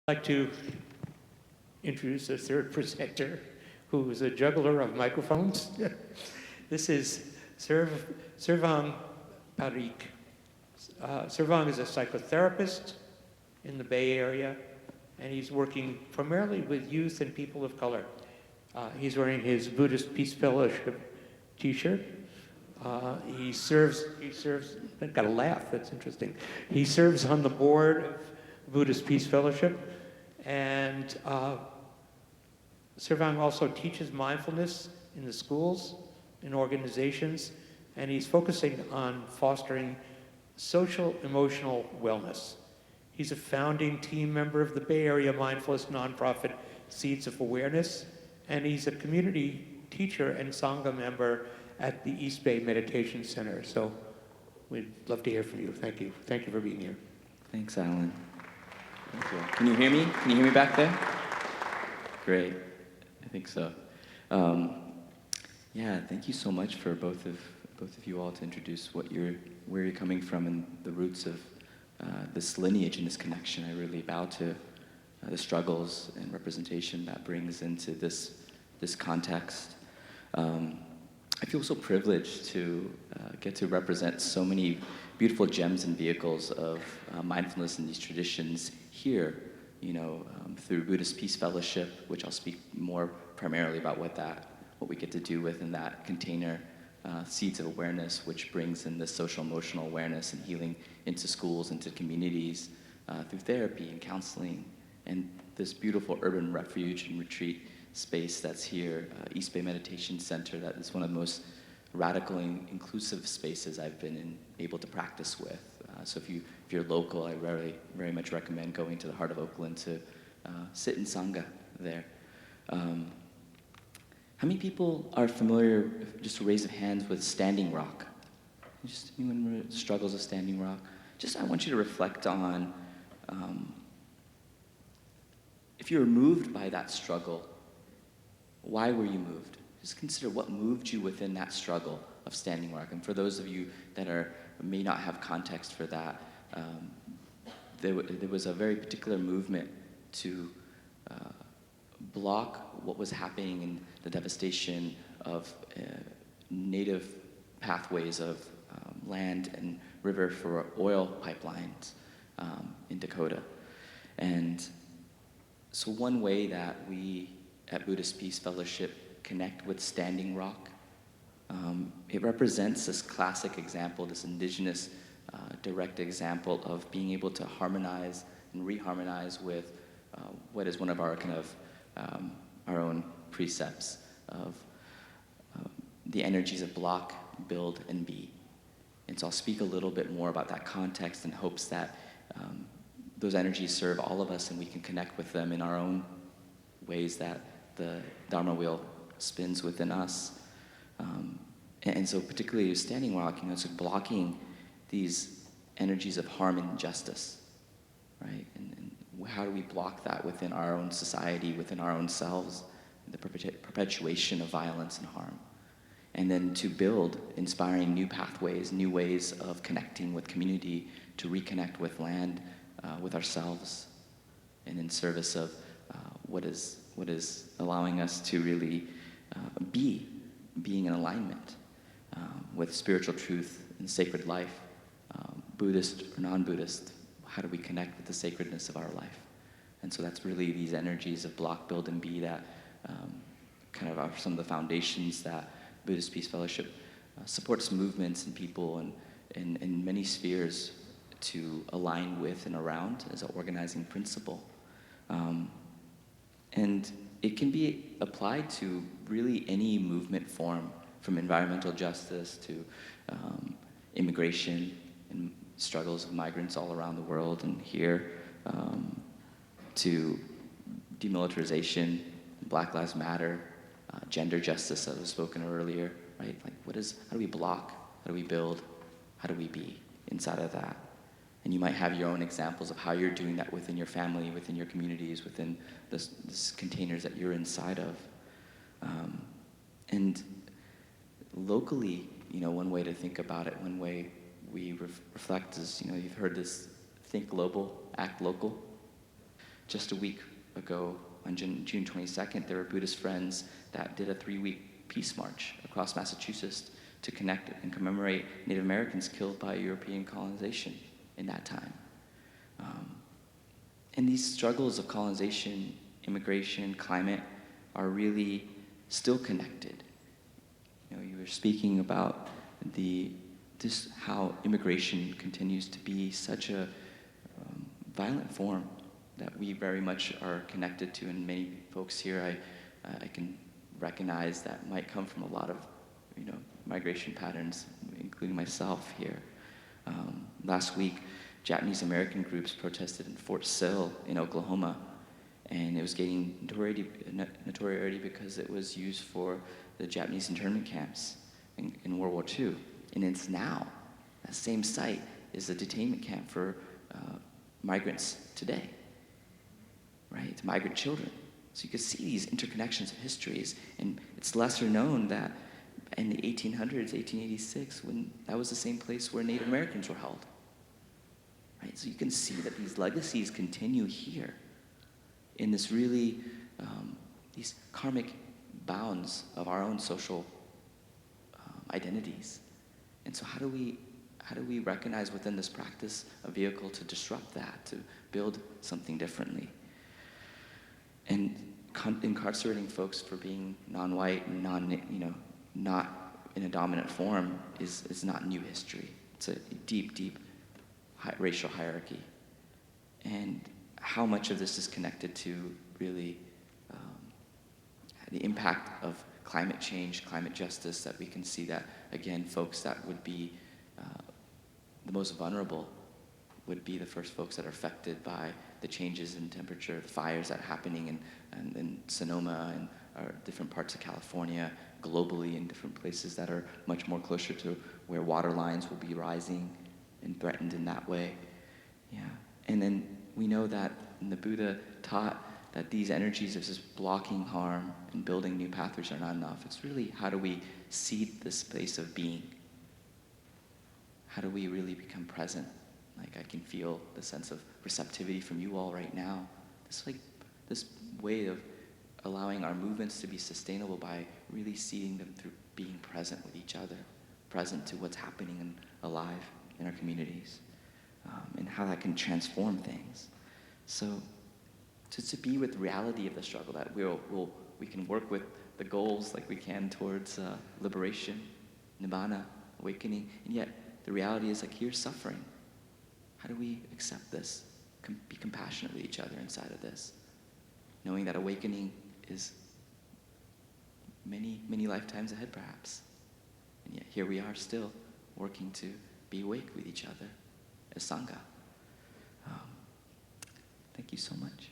I'd like to introduce a third presenter who is a juggler of microphones. This is Servang Parikh. Servang is a psychotherapist in the Bay Area, and he's working primarily with youth and people of color. He's wearing his Buddhist Peace Fellowship t-shirt. He serves, I've got a laugh, that's interesting. He serves on the board of Buddhist Peace Fellowship, and Servang also teaches mindfulness in the schools, in organizations, and he's focusing on fostering social emotional wellness. He's a founding team member of the Bay Area mindfulness nonprofit Seeds of Awareness, and he's a community teacher and Sangha member at the East Bay Meditation Center. So we'd love to hear from you. Thank you. Thank you for being here. Thanks, Alan. Thank you. Can you hear me? Can you hear me back there? Great. I think so. Yeah, thank you so much for both of you all to introduce where you're coming from and the roots of this lineage and this connection. I really bow to the struggles and representation that brings into this context. I feel so privileged to get to represent so many beautiful gems and vehicles of mindfulness in these traditions here, through Buddhist Peace Fellowship, which I'll speak more primarily about what we get to do within that container, Seeds of Awareness, which brings in this social emotional awareness and healing into schools, into communities, through therapy and counseling, and this beautiful urban refuge and retreat space that's here, East Bay Meditation Center, that is one of the most radical and inclusive spaces I've been able to practice with. So if you're local, I very much recommend going to the heart of Oakland to sit in Sangha there. How many people are familiar, just a raise of hands, with Standing Rock? Just anyone struggles with Standing Rock? I want you to reflect on, if you were moved by that struggle, why were you moved? Just consider what moved you within that struggle of Standing Rock. And for those of you that may not have context for that, there was a very particular movement to block what was happening in the devastation of native pathways of land and river for oil pipelines in Dakota. And so one way that we at Buddhist Peace Fellowship connect with Standing Rock, it represents this classic example, this indigenous direct example of being able to harmonize and reharmonize with what is one of our our own precepts of the energies of block, build, and be. And so I'll speak a little bit more about that context in hopes that those energies serve all of us and we can connect with them in our own ways that the Dharma wheel spins within us. And so particularly Standing Rock, it's blocking these energies of harm and injustice, right? And how do we block that within our own society, within our own selves, the perpetuation of violence and harm? And then to build inspiring new pathways, new ways of connecting with community, to reconnect with land, with ourselves, and in service of what is allowing us to really being in alignment with spiritual truth and sacred life, Buddhist or non-Buddhist. How do we connect with the sacredness of our life? And so that's really these energies of block, build, and be that are some of the foundations that Buddhist Peace Fellowship supports movements and people and in many spheres to align with and around as an organizing principle. And it can be applied to really any movement form, from environmental justice to immigration and struggles of migrants all around the world and here, to demilitarization, Black Lives Matter, gender justice that was spoken earlier, right? How do we block? How do we build? How do we be inside of that? And you might have your own examples of how you're doing that within your family, within your communities, within this containers that you're inside of. And locally, one way to think about it, one way we reflect is, you've heard this think global, act local. Just a week ago, on June 22nd, there were Buddhist friends that did a 3-week peace march across Massachusetts to connect and commemorate Native Americans killed by European colonization in that time. And these struggles of colonization, immigration, climate are really still connected. You know, you were speaking about how immigration continues to be such a violent form that we very much are connected to, and many folks here I can recognize that might come from a lot of migration patterns, including myself here. Last week, Japanese American groups protested in Fort Sill in Oklahoma, and it was getting notoriety because it was used for the Japanese internment camps in World War II. And it's now, that same site is a detainment camp for migrants today, right? Migrant children. So you can see these interconnections of histories, and it's lesser known that in the 1800s, 1886, when that was the same place where Native Americans were held. Right? So you can see that these legacies continue here in this really, these karmic bounds of our own social identities. And so how do we recognize within this practice a vehicle to disrupt that, to build something differently? And incarcerating folks for being non-white and not in a dominant form is not new history. It's a deep, deep racial hierarchy. And how much of this is connected to really the impact of climate change, climate justice, that we can see that, again, folks that would be the most vulnerable would be the first folks that are affected by the changes in temperature, the fires that are happening in Sonoma and different parts of California, globally in different places that are much more closer to where water lines will be rising and threatened in that way. Yeah. And then we know that the Buddha taught that these energies of just blocking harm and building new pathways are not enough. It's really, how do we seed this space of being? How do we really become present? Like, I can feel the sense of receptivity from you all right now. This way of allowing our movements to be sustainable by really seeing them through being present with each other, present to what's happening and alive in our communities, and how that can transform things. So to be with the reality of the struggle, that we can work with the goals like we can towards liberation, nibbana, awakening, and yet the reality is, like, here's suffering. How do we accept this? Be compassionate with each other inside of this, knowing that awakening is many, many lifetimes ahead, perhaps. And yet here we are still working to be awake with each other as Sangha. Thank you so much.